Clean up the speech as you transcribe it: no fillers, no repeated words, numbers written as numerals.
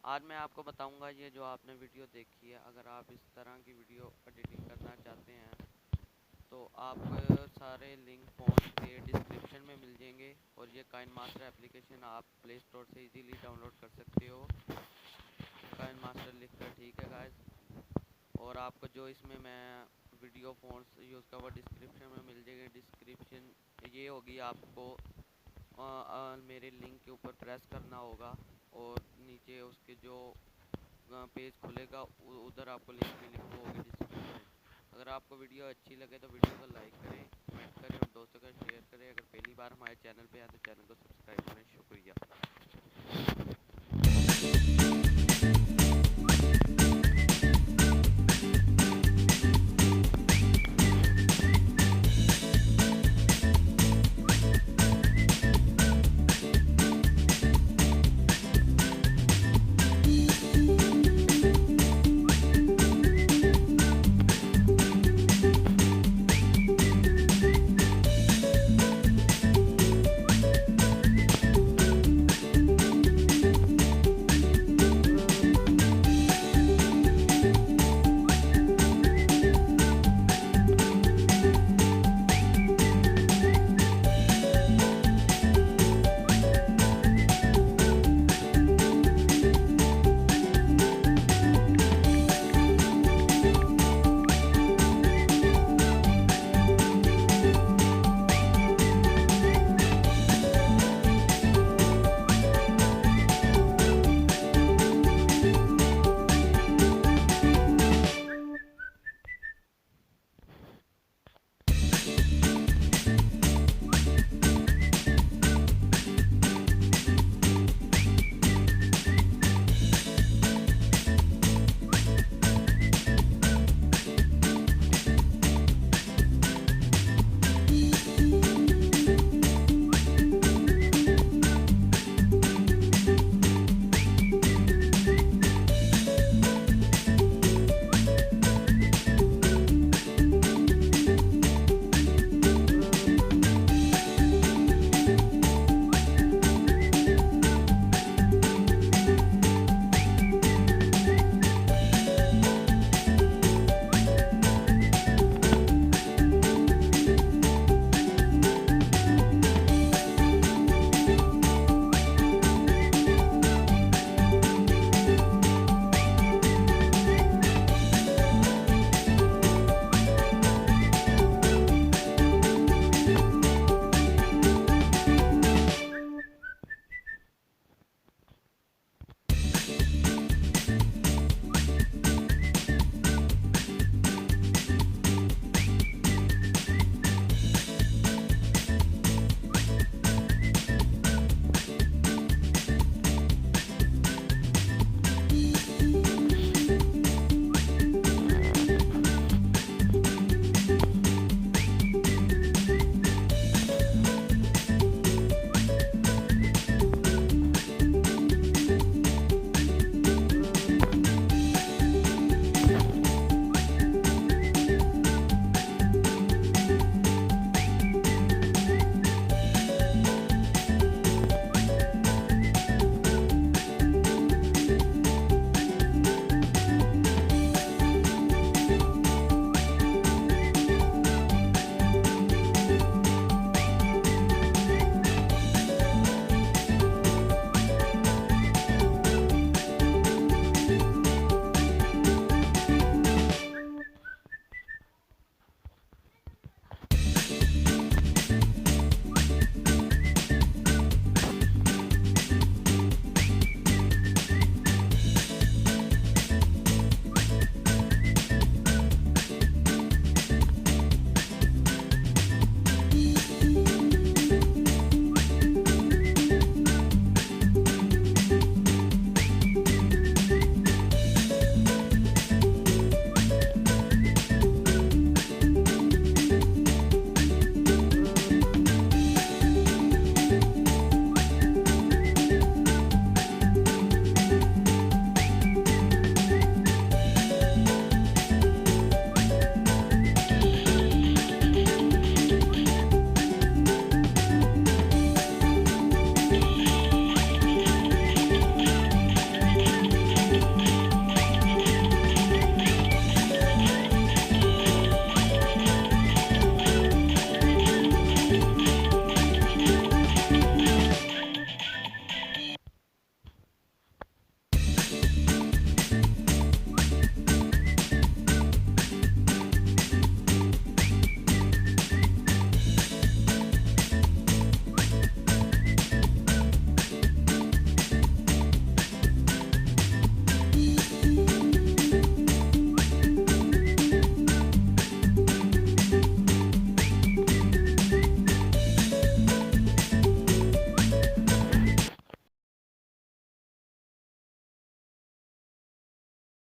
आज मैं आपको बताऊंगा ये जो आपने वीडियो देखी है, अगर आप इस तरह की वीडियो एडिटिंग करना चाहते हैं तो आप सारे लिंक फ़ोन के डिस्क्रिप्शन में मिल जाएंगे। और ये काइन मास्टर एप्लीकेशन आप प्ले स्टोर से इजीली डाउनलोड कर सकते हो, काइन मास्टर लिख कर, ठीक है गाइस। और आपको जो इसमें मैं वीडियो फ़ोन्स यूज़ का वो डिस्क्रिप्शन में मिल जाएगी। डिस्क्रिप्शन ये होगी, आपको मेरे लिंक के ऊपर प्रेस करना होगा और नीचे उसके जो पेज खुलेगा उधर आपको लिंक मिलेगी, वो होगी डिस्क्रिप्शन। अगर आपको वीडियो अच्छी लगे तो वीडियो को लाइक करें, कमेंट करें और दोस्तों का शेयर करें। अगर पहली बार हमारे चैनल पे आए तो चैनल को सब्सक्राइब करें। शुक्रिया।